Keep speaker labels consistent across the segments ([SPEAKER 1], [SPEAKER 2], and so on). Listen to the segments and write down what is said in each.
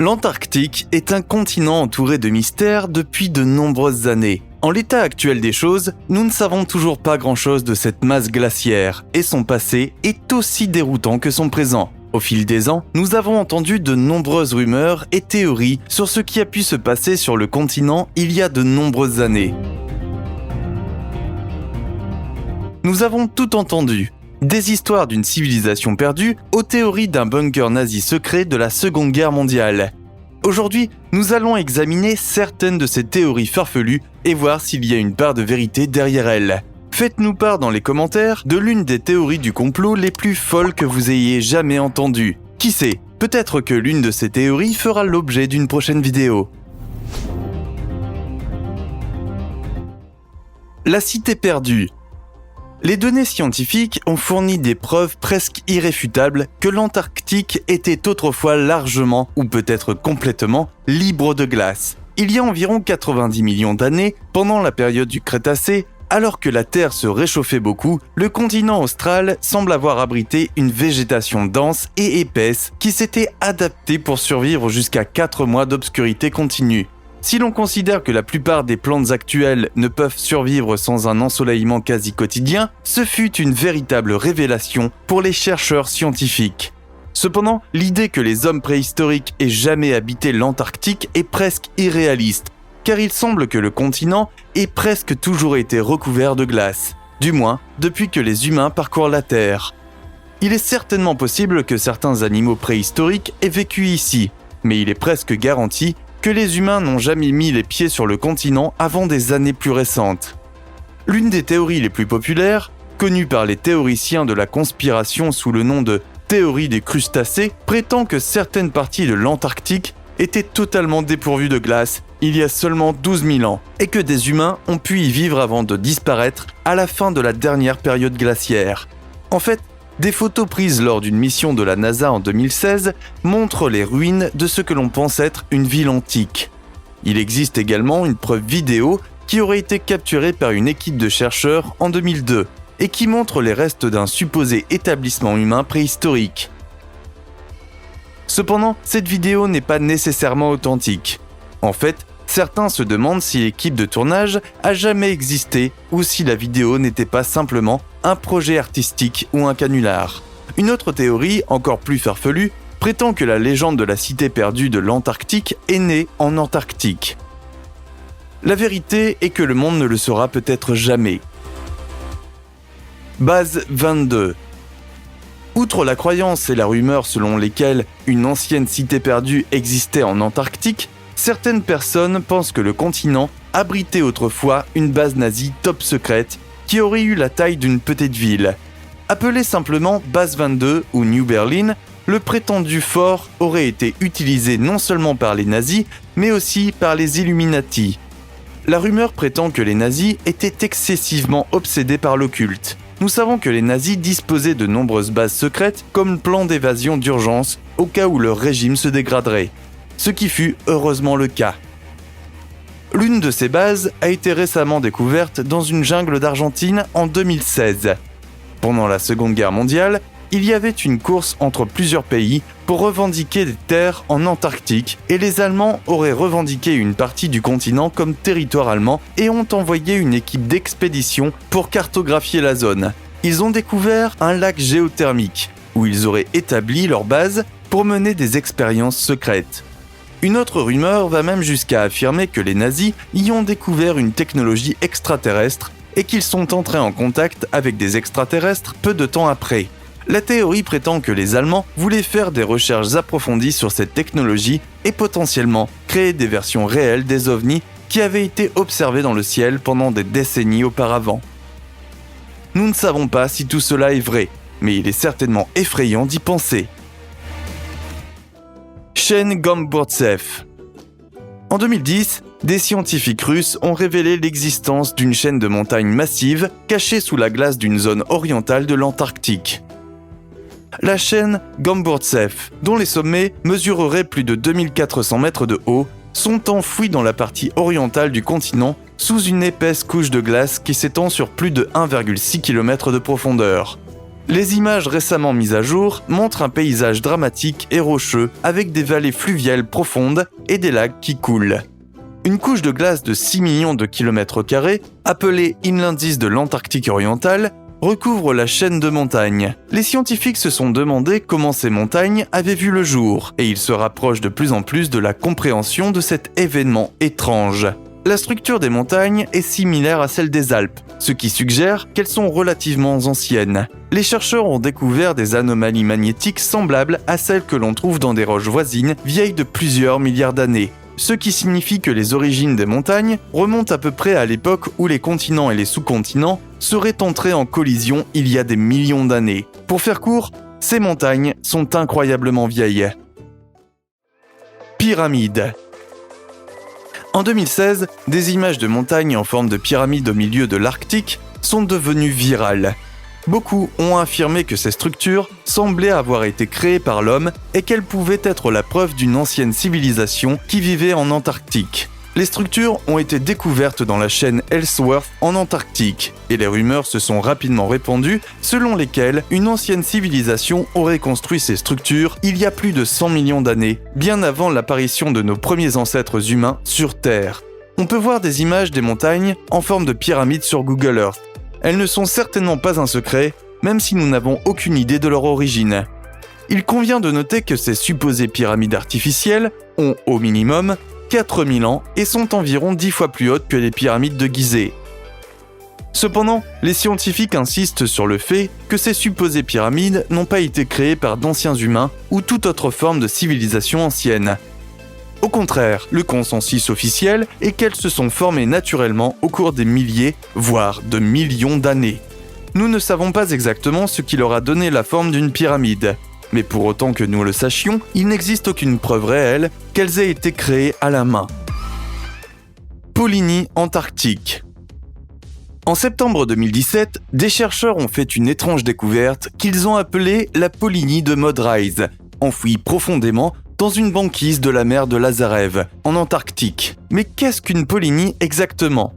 [SPEAKER 1] L'Antarctique est un continent entouré de mystères depuis de nombreuses années. En l'état actuel des choses, nous ne savons toujours pas grand-chose de cette masse glaciaire et son passé est aussi déroutant que son présent. Au fil des ans, nous avons entendu de nombreuses rumeurs et théories sur ce qui a pu se passer sur le continent il y a de nombreuses années. Nous avons tout entendu. Des histoires d'une civilisation perdue aux théories d'un bunker nazi secret de la Seconde Guerre mondiale. Aujourd'hui, nous allons examiner certaines de ces théories farfelues et voir s'il y a une part de vérité derrière elles. Faites-nous part dans les commentaires de l'une des théories du complot les plus folles que vous ayez jamais entendues. Qui sait, peut-être que l'une de ces théories fera l'objet d'une prochaine vidéo. La cité perdue. Les données scientifiques ont fourni des preuves presque irréfutables que l'Antarctique était autrefois largement, ou peut-être complètement, libre de glace. Il y a environ 90 millions d'années, pendant la période du Crétacé, alors que la Terre se réchauffait beaucoup, le continent austral semble avoir abrité une végétation dense et épaisse qui s'était adaptée pour survivre jusqu'à 4 mois d'obscurité continue. Si l'on considère que la plupart des plantes actuelles ne peuvent survivre sans un ensoleillement quasi quotidien, ce fut une véritable révélation pour les chercheurs scientifiques. Cependant, l'idée que les hommes préhistoriques aient jamais habité l'Antarctique est presque irréaliste, car il semble que le continent ait presque toujours été recouvert de glace, du moins depuis que les humains parcourent la Terre. Il est certainement possible que certains animaux préhistoriques aient vécu ici, mais il est presque garanti que les humains n'ont jamais mis les pieds sur le continent avant des années plus récentes. L'une des théories les plus populaires, connue par les théoriciens de la conspiration sous le nom de théorie des crustacés, prétend que certaines parties de l'Antarctique étaient totalement dépourvues de glace il y a seulement 12 000 ans, et que des humains ont pu y vivre avant de disparaître à la fin de la dernière période glaciaire. En fait, des photos prises lors d'une mission de la NASA en 2016 montrent les ruines de ce que l'on pense être une ville antique. Il existe également une preuve vidéo qui aurait été capturée par une équipe de chercheurs en 2002 et qui montre les restes d'un supposé établissement humain préhistorique. Cependant, cette vidéo n'est pas nécessairement authentique. En fait, certains se demandent si l'équipe de tournage a jamais existé ou si la vidéo n'était pas simplement un projet artistique ou un canular. Une autre théorie, encore plus farfelue, prétend que la légende de la cité perdue de l'Antarctique est née en Antarctique. La vérité est que le monde ne le saura peut-être jamais. Base 22. Outre la croyance et la rumeur selon lesquelles une ancienne cité perdue existait en Antarctique, certaines personnes pensent que le continent abritait autrefois une base nazie top secrète qui aurait eu la taille d'une petite ville. Appelée simplement Base 22 ou New Berlin, le prétendu fort aurait été utilisé non seulement par les nazis, mais aussi par les Illuminati. La rumeur prétend que les nazis étaient excessivement obsédés par l'occulte. Nous savons que les nazis disposaient de nombreuses bases secrètes comme plan d'évasion d'urgence au cas où leur régime se dégraderait. Ce qui fut heureusement le cas. L'une de ces bases a été récemment découverte dans une jungle d'Argentine en 2016. Pendant la Seconde Guerre mondiale, il y avait une course entre plusieurs pays pour revendiquer des terres en Antarctique et les Allemands auraient revendiqué une partie du continent comme territoire allemand et ont envoyé une équipe d'expédition pour cartographier la zone. Ils ont découvert un lac géothermique où ils auraient établi leur base pour mener des expériences secrètes. Une autre rumeur va même jusqu'à affirmer que les nazis y ont découvert une technologie extraterrestre et qu'ils sont entrés en contact avec des extraterrestres peu de temps après. La théorie prétend que les Allemands voulaient faire des recherches approfondies sur cette technologie et potentiellement créer des versions réelles des ovnis qui avaient été observés dans le ciel pendant des décennies auparavant. Nous ne savons pas si tout cela est vrai, mais il est certainement effrayant d'y penser. Chaîne Gomburtsev. En 2010, des scientifiques russes ont révélé l'existence d'une chaîne de montagnes massive cachée sous la glace d'une zone orientale de l'Antarctique. La chaîne Gomburtsev, dont les sommets mesureraient plus de 2400 mètres de haut, sont enfouis dans la partie orientale du continent sous une épaisse couche de glace qui s'étend sur plus de 1,6 km de profondeur. Les images récemment mises à jour montrent un paysage dramatique et rocheux avec des vallées fluviales profondes et des lacs qui coulent. Une couche de glace de 6 millions de km², appelée Inland Ice de l'Antarctique orientale, recouvre la chaîne de montagnes. Les scientifiques se sont demandé comment ces montagnes avaient vu le jour, et ils se rapprochent de plus en plus de la compréhension de cet événement étrange. La structure des montagnes est similaire à celle des Alpes, ce qui suggère qu'elles sont relativement anciennes. Les chercheurs ont découvert des anomalies magnétiques semblables à celles que l'on trouve dans des roches voisines vieilles de plusieurs milliards d'années. Ce qui signifie que les origines des montagnes remontent à peu près à l'époque où les continents et les sous-continents seraient entrés en collision il y a des millions d'années. Pour faire court, ces montagnes sont incroyablement vieilles. Pyramides. En 2016, des images de montagnes en forme de pyramide au milieu de l'Arctique sont devenues virales. Beaucoup ont affirmé que ces structures semblaient avoir été créées par l'homme et qu'elles pouvaient être la preuve d'une ancienne civilisation qui vivait en Antarctique. Les structures ont été découvertes dans la chaîne Ellsworth en Antarctique, et les rumeurs se sont rapidement répandues selon lesquelles une ancienne civilisation aurait construit ces structures il y a plus de 100 millions d'années, bien avant l'apparition de nos premiers ancêtres humains sur Terre. On peut voir des images des montagnes en forme de pyramide sur Google Earth. Elles ne sont certainement pas un secret, même si nous n'avons aucune idée de leur origine. Il convient de noter que ces supposées pyramides artificielles ont, au minimum, 4000 ans et sont environ 10 fois plus hautes que les pyramides de Gizeh. Cependant, les scientifiques insistent sur le fait que ces supposées pyramides n'ont pas été créées par d'anciens humains ou toute autre forme de civilisation ancienne. Au contraire, le consensus officiel est qu'elles se sont formées naturellement au cours des milliers, voire de millions d'années. Nous ne savons pas exactement ce qui leur a donné la forme d'une pyramide, mais pour autant que nous le sachions, il n'existe aucune preuve réelle qu'elles aient été créées à la main. Polynie antarctique. En septembre 2017, des chercheurs ont fait une étrange découverte qu'ils ont appelée la Polynie de Maud Rice, enfouie profondément dans une banquise de la mer de Lazarev, en Antarctique. Mais qu'est-ce qu'une polynie exactement ?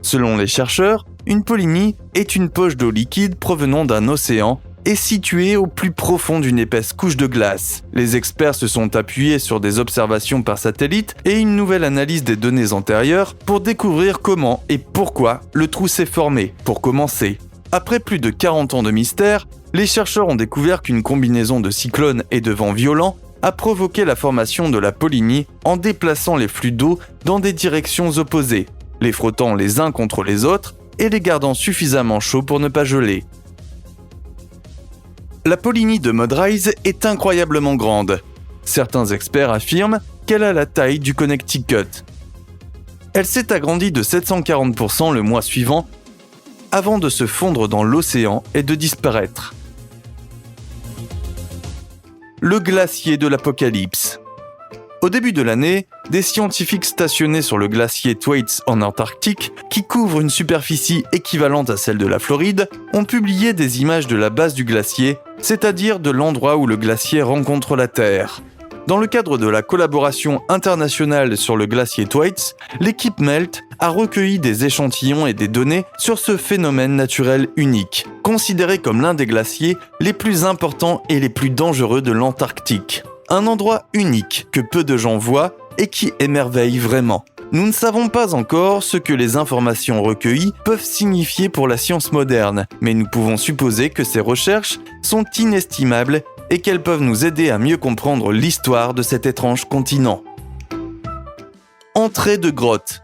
[SPEAKER 1] Selon les chercheurs, une polynie est une poche d'eau liquide provenant d'un océan et située au plus profond d'une épaisse couche de glace. Les experts se sont appuyés sur des observations par satellite et une nouvelle analyse des données antérieures pour découvrir comment et pourquoi le trou s'est formé. Pour commencer, après plus de 40 ans de mystère, les chercheurs ont découvert qu'une combinaison de cyclones et de vents violents a provoqué la formation de la polynie en déplaçant les flux d'eau dans des directions opposées, les frottant les uns contre les autres et les gardant suffisamment chauds pour ne pas geler. La Polynie de Maud Rice est incroyablement grande. Certains experts affirment qu'elle a la taille du Connecticut. Elle s'est agrandie de 740% le mois suivant avant de se fondre dans l'océan et de disparaître. Le glacier de l'Apocalypse. Au début de l'année, des scientifiques stationnés sur le glacier Thwaites en Antarctique, qui couvre une superficie équivalente à celle de la Floride, ont publié des images de la base du glacier, c'est-à-dire de l'endroit où le glacier rencontre la Terre. Dans le cadre de la collaboration internationale sur le glacier Thwaites, l'équipe MELT a recueilli des échantillons et des données sur ce phénomène naturel unique, considéré comme l'un des glaciers les plus importants et les plus dangereux de l'Antarctique. Un endroit unique que peu de gens voient et qui émerveille vraiment. Nous ne savons pas encore ce que les informations recueillies peuvent signifier pour la science moderne, mais nous pouvons supposer que ces recherches sont inestimables et qu'elles peuvent nous aider à mieux comprendre l'histoire de cet étrange continent. Entrée de grotte.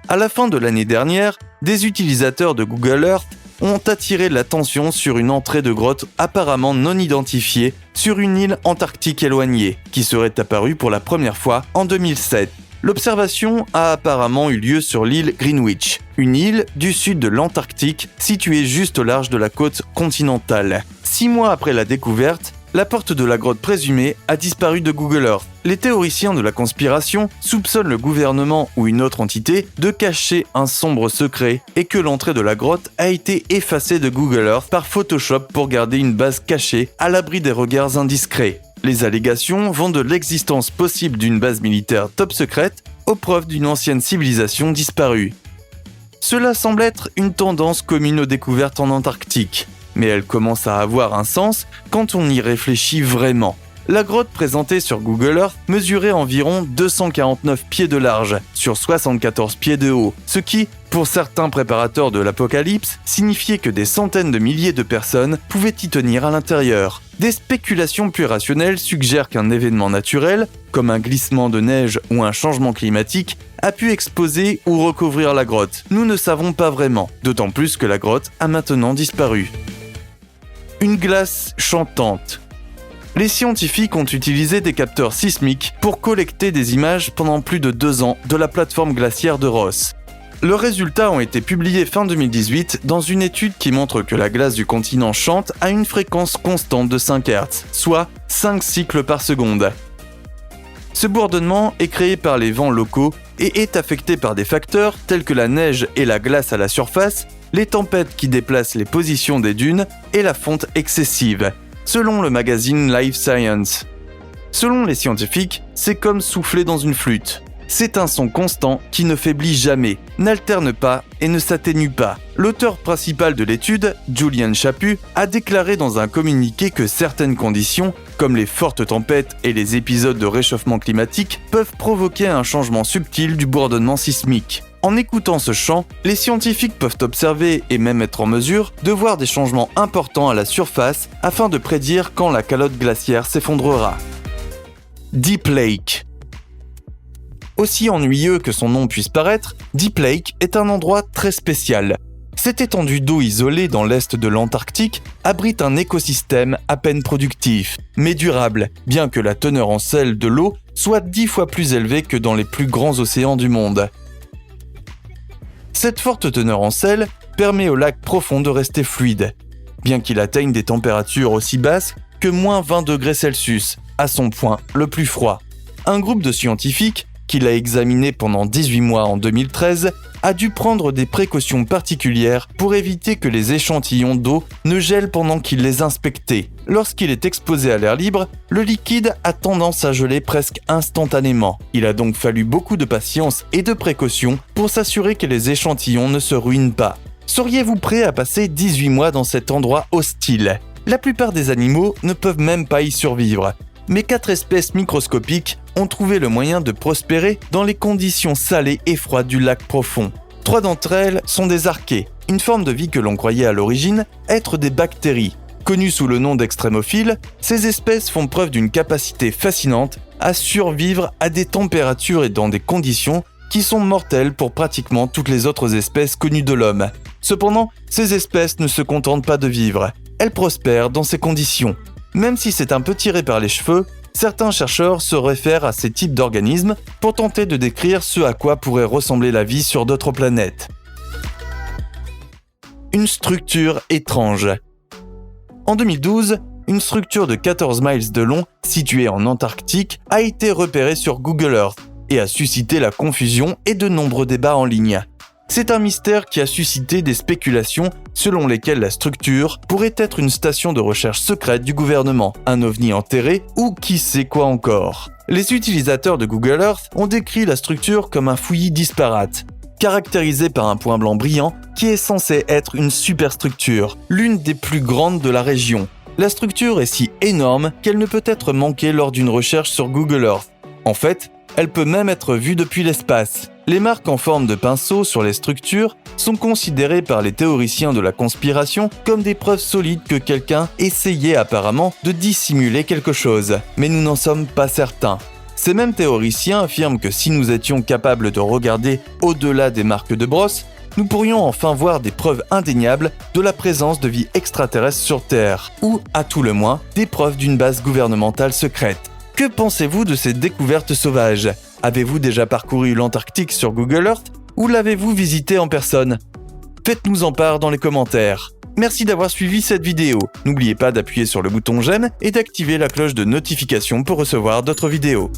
[SPEAKER 1] À la fin de l'année dernière, des utilisateurs de Google Earth ont attiré l'attention sur une entrée de grotte apparemment non identifiée sur une île antarctique éloignée, qui serait apparue pour la première fois en 2007. L'observation a apparemment eu lieu sur l'île Greenwich, une île du sud de l'Antarctique située juste au large de la côte continentale. 6 mois après la découverte, la porte de la grotte présumée a disparu de Google Earth. Les théoriciens de la conspiration soupçonnent le gouvernement ou une autre entité de cacher un sombre secret et que l'entrée de la grotte a été effacée de Google Earth par Photoshop pour garder une base cachée à l'abri des regards indiscrets. Les allégations vont de l'existence possible d'une base militaire top secrète aux preuves d'une ancienne civilisation disparue. Cela semble être une tendance commune aux découvertes en Antarctique. mais elle commence à avoir un sens quand on y réfléchit vraiment. La grotte présentée sur Google Earth mesurait environ 249 pieds de large sur 74 pieds de haut, ce qui, pour certains préparateurs de l'apocalypse, signifiait que des centaines de milliers de personnes pouvaient y tenir à l'intérieur. Des spéculations plus rationnelles suggèrent qu'un événement naturel, comme un glissement de neige ou un changement climatique, a pu exposer ou recouvrir la grotte. Nous ne savons pas vraiment, d'autant plus que la grotte a maintenant disparu. Une glace chantante. Les scientifiques ont utilisé des capteurs sismiques pour collecter des images pendant plus de 2 ans de la plateforme glaciaire de Ross. Leurs résultats ont été publiés fin 2018 dans une étude qui montre que la glace du continent chante à une fréquence constante de 5 Hz, soit 5 cycles par seconde. Ce bourdonnement est créé par les vents locaux et est affecté par des facteurs tels que la neige et la glace à la surface, les tempêtes qui déplacent les positions des dunes et la fonte excessive, selon le magazine Life Science. Selon les scientifiques, c'est comme souffler dans une flûte. C'est un son constant qui ne faiblit jamais, n'alterne pas et ne s'atténue pas. L'auteur principal de l'étude, Julian Chaput, a déclaré dans un communiqué que certaines conditions, comme les fortes tempêtes et les épisodes de réchauffement climatique, peuvent provoquer un changement subtil du bourdonnement sismique. En écoutant ce chant, les scientifiques peuvent observer et même être en mesure de voir des changements importants à la surface afin de prédire quand la calotte glaciaire s'effondrera. Deep Lake. Aussi ennuyeux que son nom puisse paraître, Deep Lake est un endroit très spécial. Cette étendue d'eau isolée dans l'est de l'Antarctique abrite un écosystème à peine productif, mais durable, bien que la teneur en sel de l'eau soit 10 fois plus élevée que dans les plus grands océans du monde. Cette forte teneur en sel permet au lac profond de rester fluide, bien qu'il atteigne des températures aussi basses que moins 20 degrés Celsius, à son point le plus froid. Un groupe de scientifiques, qui l'a examiné pendant 18 mois en 2013, a dû prendre des précautions particulières pour éviter que les échantillons d'eau ne gèlent pendant qu'il les inspectait. Lorsqu'il est exposé à l'air libre, le liquide a tendance à geler presque instantanément. Il a donc fallu beaucoup de patience et de précautions pour s'assurer que les échantillons ne se ruinent pas. Seriez-vous prêt à passer 18 mois dans cet endroit hostile ? La plupart des animaux ne peuvent même pas y survivre, mais 4 espèces microscopiques ont trouvé le moyen de prospérer dans les conditions salées et froides du lac profond. 3 d'entre elles sont des archées, une forme de vie que l'on croyait à l'origine être des bactéries. Connues sous le nom d'extrémophiles, ces espèces font preuve d'une capacité fascinante à survivre à des températures et dans des conditions qui sont mortelles pour pratiquement toutes les autres espèces connues de l'homme. Cependant, ces espèces ne se contentent pas de vivre, elles prospèrent dans ces conditions. Même si c'est un peu tiré par les cheveux, certains chercheurs se réfèrent à ces types d'organismes pour tenter de décrire ce à quoi pourrait ressembler la vie sur d'autres planètes. Une structure étrange. En 2012, une structure de 14 miles de long, située en Antarctique, a été repérée sur Google Earth et a suscité la confusion et de nombreux débats en ligne. C'est un mystère qui a suscité des spéculations selon lesquelles la structure pourrait être une station de recherche secrète du gouvernement, un ovni enterré ou qui sait quoi encore. Les utilisateurs de Google Earth ont décrit la structure comme un fouillis disparate, caractérisé par un point blanc brillant qui est censé être une superstructure, l'une des plus grandes de la région. La structure est si énorme qu'elle ne peut être manquée lors d'une recherche sur Google Earth. En fait, elle peut même être vue depuis l'espace. Les marques en forme de pinceau sur les structures sont considérées par les théoriciens de la conspiration comme des preuves solides que quelqu'un essayait apparemment de dissimuler quelque chose. Mais nous n'en sommes pas certains. Ces mêmes théoriciens affirment que si nous étions capables de regarder au-delà des marques de brosse, nous pourrions enfin voir des preuves indéniables de la présence de vie extraterrestre sur Terre, ou, à tout le moins, des preuves d'une base gouvernementale secrète. Que pensez-vous de ces découvertes sauvages ? Avez-vous déjà parcouru l'Antarctique sur Google Earth ou l'avez-vous visité en personne ? Faites-nous en part dans les commentaires. Merci d'avoir suivi cette vidéo. N'oubliez pas d'appuyer sur le bouton j'aime et d'activer la cloche de notification pour recevoir d'autres vidéos.